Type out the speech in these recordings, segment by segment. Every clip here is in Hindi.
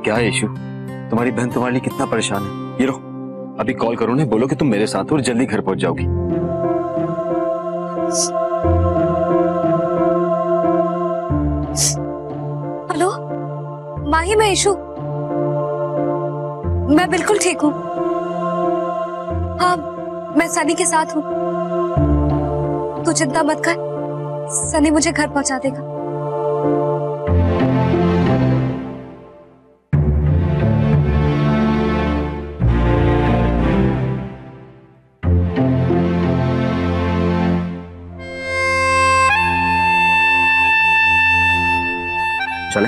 क्या है इशू? तुम्हारी बहन तुम्हारे लिए कितना परेशान है। ये लो, अभी कॉल करो उन्हें, बोलो कि तुम मेरे साथ हो और जल्दी घर पहुंच जाओगी। हेलो माही, मैं इशू। मैं बिल्कुल ठीक हूँ। हाँ, मैं सनी के साथ हूँ। तू चिंता मत कर, सनी मुझे घर पहुंचा देगा। चले?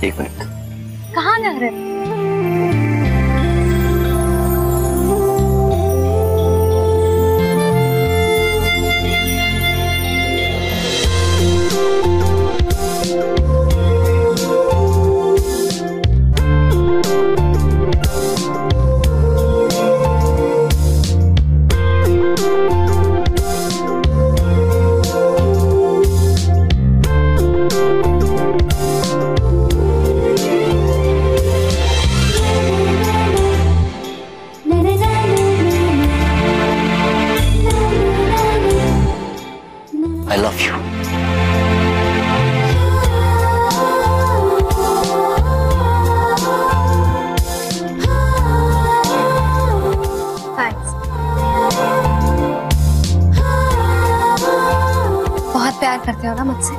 एक मिनट। कहाँ जा रहे? I love you. थैंक्स। बहुत प्यार करते हो ना मुझसे?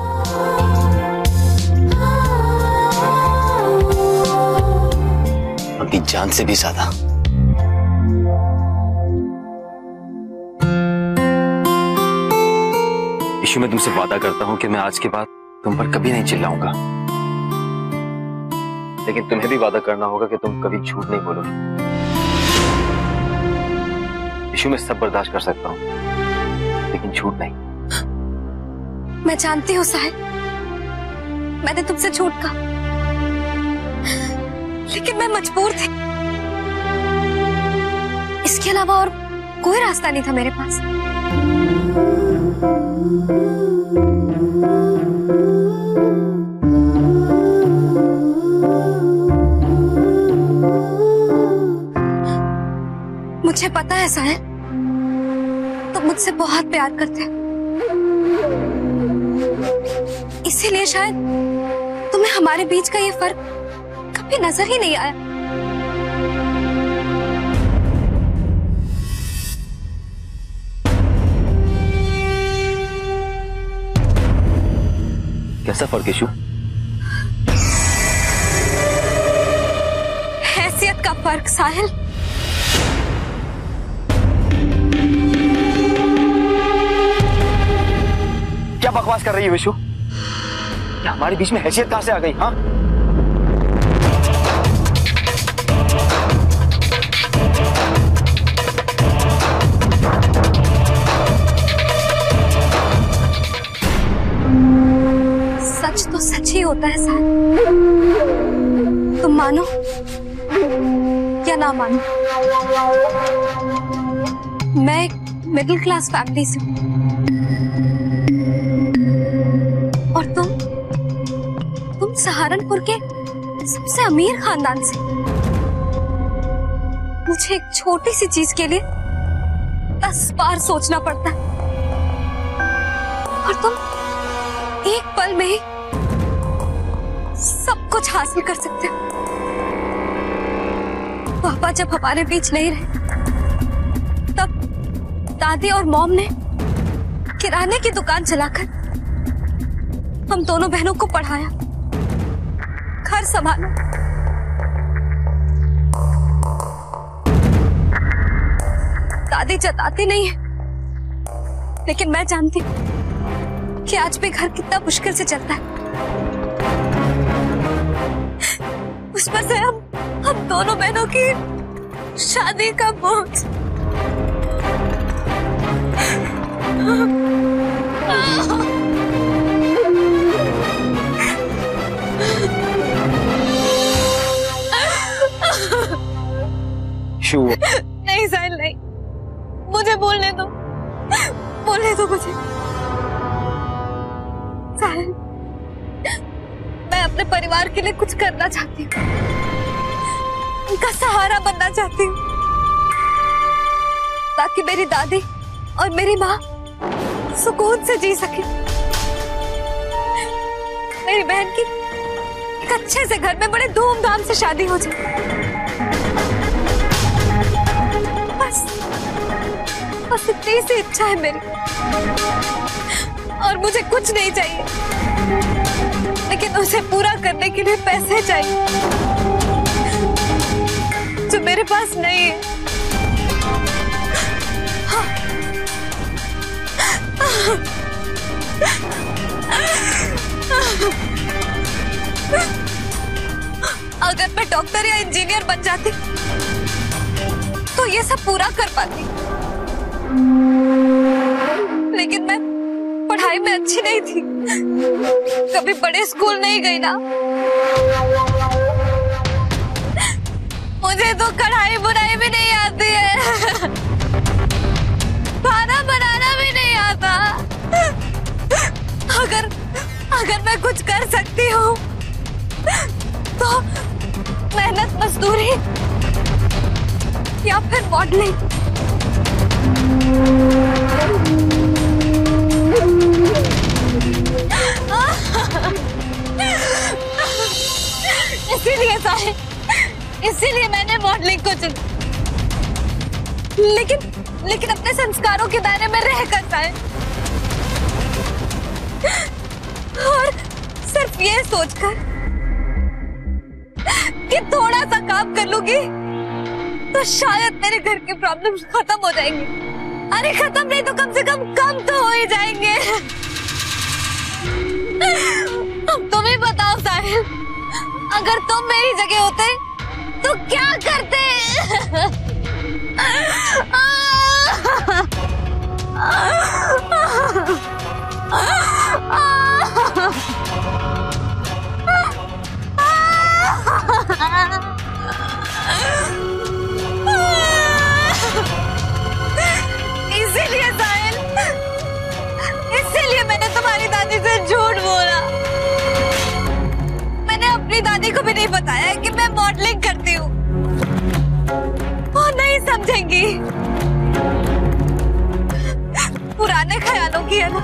अपनी जान से भी ज्यादा। इशू, मैं तुमसे वादा करता हूं कि मैं आज के बाद तुम पर कभी नहीं चिल्लाऊंगा, लेकिन तुम्हें भी वादा करना होगा कि तुम कभी झूठ नहीं बोलोगी। इशू, मैं सब बर्दाश्त कर सकता हूं, लेकिन झूठ नहीं। मैं जानती हूँ साहिल, मैंने तुमसे झूठ कहा, लेकिन मैं मजबूर थी। इसके अलावा और कोई रास्ता नहीं था मेरे पास। मुझे पता है साहिल, तुम मुझसे बहुत प्यार करते हो, इसीलिए शायद तुम्हें हमारे बीच का ये फर्क कभी नजर ही नहीं आया। कैसा फर्क इशू? हैसियत का फर्क साहिल। क्या बकवास कर रही है विशु? क्या हमारे बीच में हैसियत कहां से आ गई? हाँ, सच तो सच ही होता है साहिल, तुम मानो या ना मानो। मैं एक मिडिल क्लास फैमिली से हूँ और तुम सहारनपुर के सबसे अमीर खानदान से। मुझे एक छोटी सी चीज के लिए 10 बार सोचना पड़ता है, और तुम एक पल में ही सब कुछ हासिल कर सकते हो। पापा जब हमारे बीच नहीं रहे, तब दादी और मॉम ने किराने की दुकान चलाकर हम दोनों बहनों को पढ़ाया, घर संभाला। दादी जताती नहीं है, लेकिन मैं जानती हूँ कि आज भी घर कितना मुश्किल से चलता है। उस पर से हम दोनों बहनों की शादी का बोझ। नहीं साहिल नहीं, मुझे बोलने दो, बोलने दो मुझे। साहिल, मैं अपने परिवार के लिए कुछ करना चाहती हूँ, उनका सहारा बनना चाहती हूँ, ताकि मेरी दादी और मेरी माँ सुकून से जी सके। मेरी बहन की एक अच्छे से घर में बड़े धूमधाम से शादी हो जाए। बस इतनी सी इच्छा है मेरी, और मुझे कुछ नहीं चाहिए, लेकिन उसे पूरा करने के लिए पैसे चाहिए जो मेरे पास नहीं है। अगर मैं डॉक्टर या इंजीनियर बन जाती तो ये सब पूरा कर पाती, लेकिन मैं पढ़ाई में अच्छी नहीं थी, कभी बड़े स्कूल नहीं गई ना। मुझे तो कढ़ाई बुनाई भी नहीं आती है, खाना बनाना भी नहीं आता। अगर मैं कुछ कर सकती हूँ तो मेहनत मजदूरी या फिर मॉडलिंग। इसीलिए मैंने मॉडलिंग को चुना, लेकिन अपने संस्कारों के दायरे में रह कर है, और सिर्फ ये सोचकर कि थोड़ा सा काम कर लूंगी तो शायद मेरे घर की प्रॉब्लम्स खत्म हो जाएंगी। अरे खत्म नहीं तो कम से कम तो हो ही जाएंगे। अब तुम ही बताओ साहिल, अगर तुम मेरी जगह होते तो क्या करते? इसीलिए साहिल, इसीलिए मैंने तुम्हारी दादी से झूठ बोला। मैंने अपनी दादी को भी नहीं बताया कि मैं मॉडलिंग करती हूँ, वो नहीं समझेंगी। पुराने ख्यालों की है ना।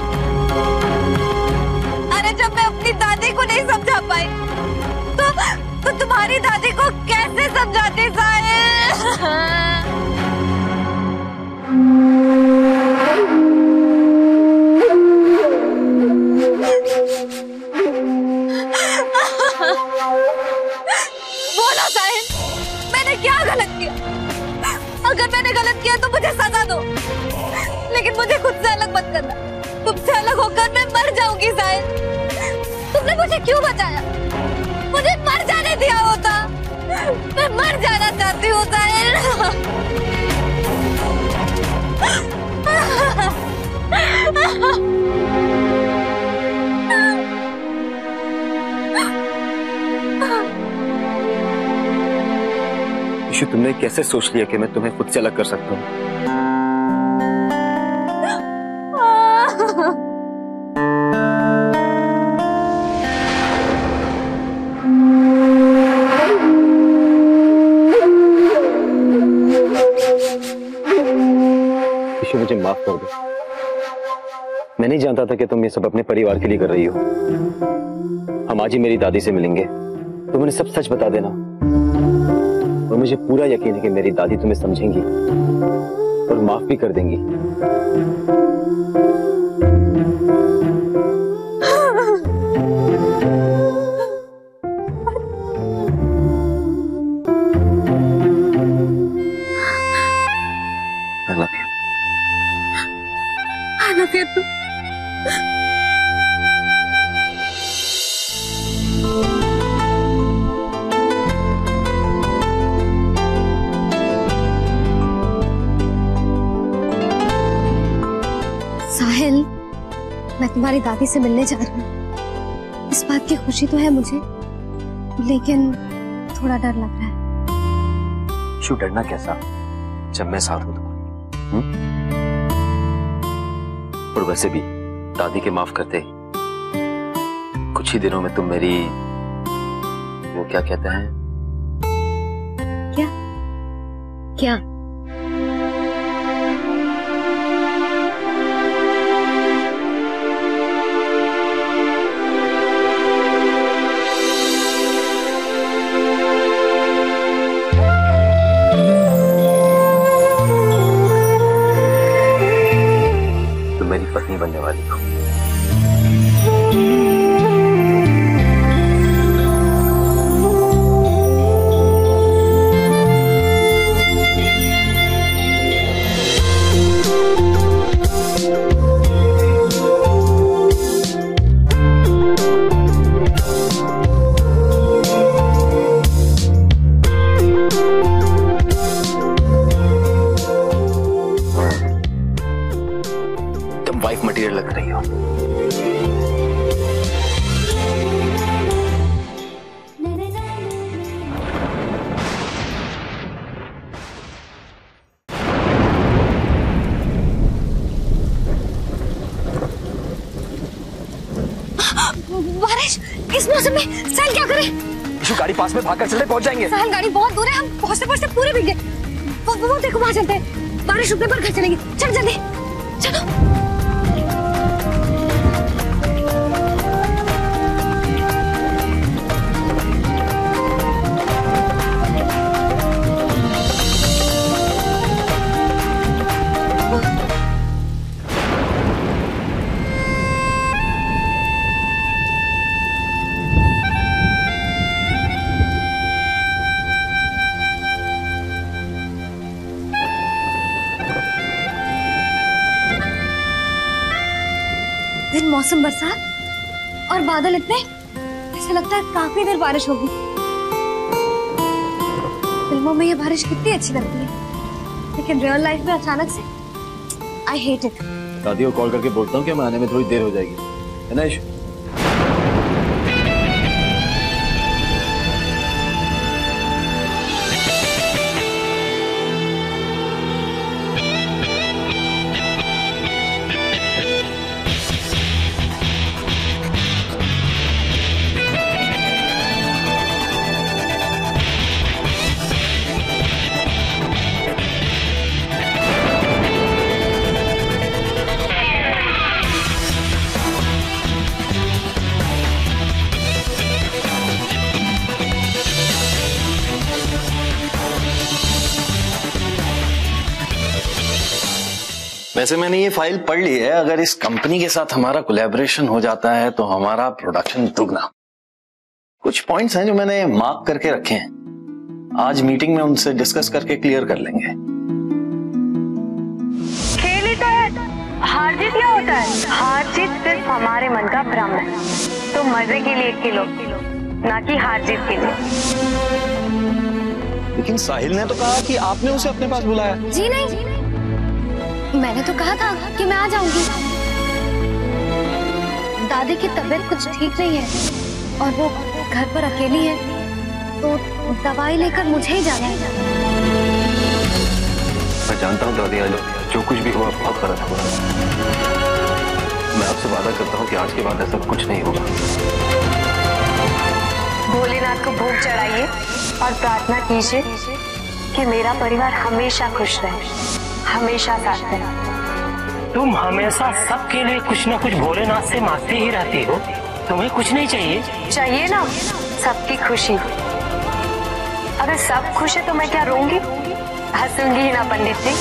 अरे जब मैं अपनी दादी को नहीं समझा पाई तो तुम्हारी दादी को कैसे समझाती साहिल? बोलो साहिल, मैंने क्या गलत किया? अगर मैंने गलत किया तो मुझे सजा दो, लेकिन मुझे खुद से अलग मत करना। तुमसे अलग होकर मैं मर जाऊंगी साहिल। तुमने मुझे क्यों बचाया? मुझे मर जाने दिया होता। मैं मर जाना चाहती हूँ साहिल। ईशु, तुमने कैसे सोच लिया कि मैं तुम्हें खुद से अलग कर सकता हूँ? ईशु, मुझे माफ कर दो। मैं नहीं जानता था कि तुम ये सब अपने परिवार के लिए कर रही हो। हम आज ही मेरी दादी से मिलेंगे, तुम उन्हें सब सच बता देना, और मुझे पूरा यकीन है कि मेरी दादी तुम्हें समझेंगी और माफ भी कर देंगी। I love you too. साहिल, मैं तुम्हारी दादी से मिलने जा रही हूँ। इस बात की खुशी तो है मुझे, लेकिन थोड़ा डर लग रहा है। क्यों डरना कैसा, जब मैं साथ हूं तुम्हारे। और वैसे भी दादी के माफ करते कुछ ही दिनों में तुम मेरी, वो क्या कहते हैं, क्या क्या? तुम मेरी पत्नी बनने वाली हो। वाइफ मटेरियल लग रही हो। बारिश इस मौसम में साहिल क्या करे? गाड़ी पास में भागकर चलते पहुंच जाएंगे। साहिल गाड़ी बहुत दूर है, हम पहुंचते पहुंचते पूरे भीग गए। वो देखो वहां चलते हैं, बारिश रुकने पर घर चलेंगे। चल जल्दी चलो। दिन मौसम बरसात और बादल इतने, ऐसा लगता है काफी देर बारिश होगी। फिल्मों में ये बारिश कितनी अच्छी लगती है, लेकिन रियल लाइफ में अचानक से आई हेट इट। दादी को कॉल करके बोलता हूँ कि मैं आने में थोड़ी देर हो जाएगी, है ना इशू? वैसे मैंने ये फाइल पढ़ ली है। अगर इस कंपनी के साथ हमारा कोलैबोरेशन हो जाता है तो हमारा प्रोडक्शन दुगना। कुछ पॉइंट्स हैं जो मैंने मार्क करके रखे हैं, आज मीटिंग में उनसे डिस्कस करके क्लियर कर लेंगे। खेल ही तो है, हार जीत क्या होता है? हार जीत सिर्फ हमारे मन का भ्रम है। तो मजे के लिए खेलो, ना कि हार जीत के लिए। लेकिन साहिल ने तो कहा कि आपने उसे अपने पास बुलाया। जी नहीं, मैंने तो कहा था कि मैं आ जाऊंगी। दादी की तबीयत कुछ ठीक नहीं है और वो घर पर अकेली है, तो दवाई लेकर मुझे ही जाना है। मैं जानता हूँ दादी, आज जो कुछ भी हुआ बहुत गलत हुआ। मैं आपसे वादा करता हूँ कि आज के बाद ऐसा कुछ नहीं होगा। भोलेनाथ को भोग चढ़ाइए और प्रार्थना कीजिए कि मेरा परिवार हमेशा खुश रहे, हमेशा साथ रहे। तुम हमेशा सबके लिए कुछ न कुछ भोलेनाथ से मांगती ही रहती हो, तुम्हें कुछ नहीं चाहिए? चाहिए ना सबकी खुशी। अगर सब खुश है तो मैं क्या रोऊंगी? हंसूंगी ही ना पंडित जी।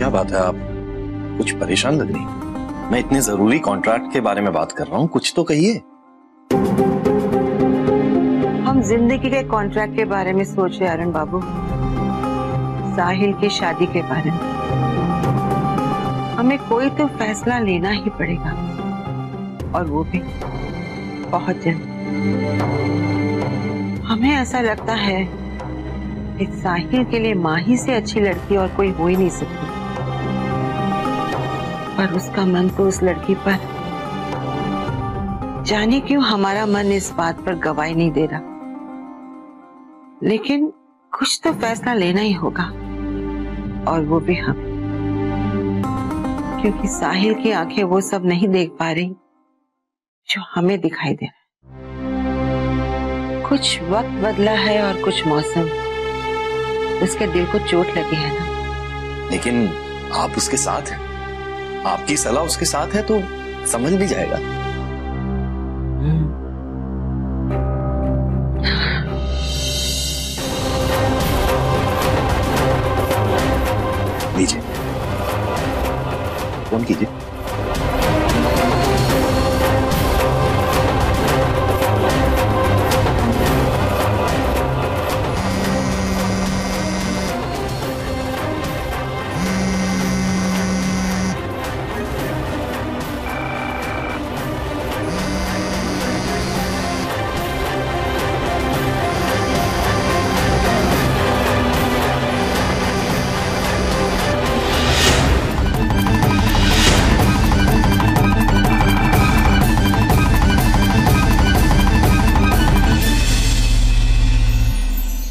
क्या बात है, आप कुछ परेशान लग रही? मैं इतने जरूरी कॉन्ट्रैक्ट के बारे में बात कर रहा हूँ, कुछ तो कहिए। हम जिंदगी के कॉन्ट्रैक्ट के बारे में सोच रहे अरुण बाबू, साहिल की शादी के बारे में। हमें कोई तो फैसला लेना ही पड़ेगा, और वो भी बहुत जल्द। हमें ऐसा लगता है कि साहिल के लिए माही से अच्छी लड़की और कोई हो ही नहीं सकती, पर उसका मन तो उस लड़की पर। जाने क्यों हमारा मन इस बात पर गवाही नहीं दे रहा, लेकिन कुछ तो फैसला लेना ही होगा, और वो भी हम, क्योंकि साहिल की आंखें वो सब नहीं देख पा रही जो हमें दिखाई दे रहा है। कुछ वक्त बदला है और कुछ मौसम, उसके दिल को चोट लगी है ना। लेकिन आप उसके साथ हैं, आपकी सलाह उसके साथ है तो समझ भी जाएगा। लीजिए, फोन कीजिए।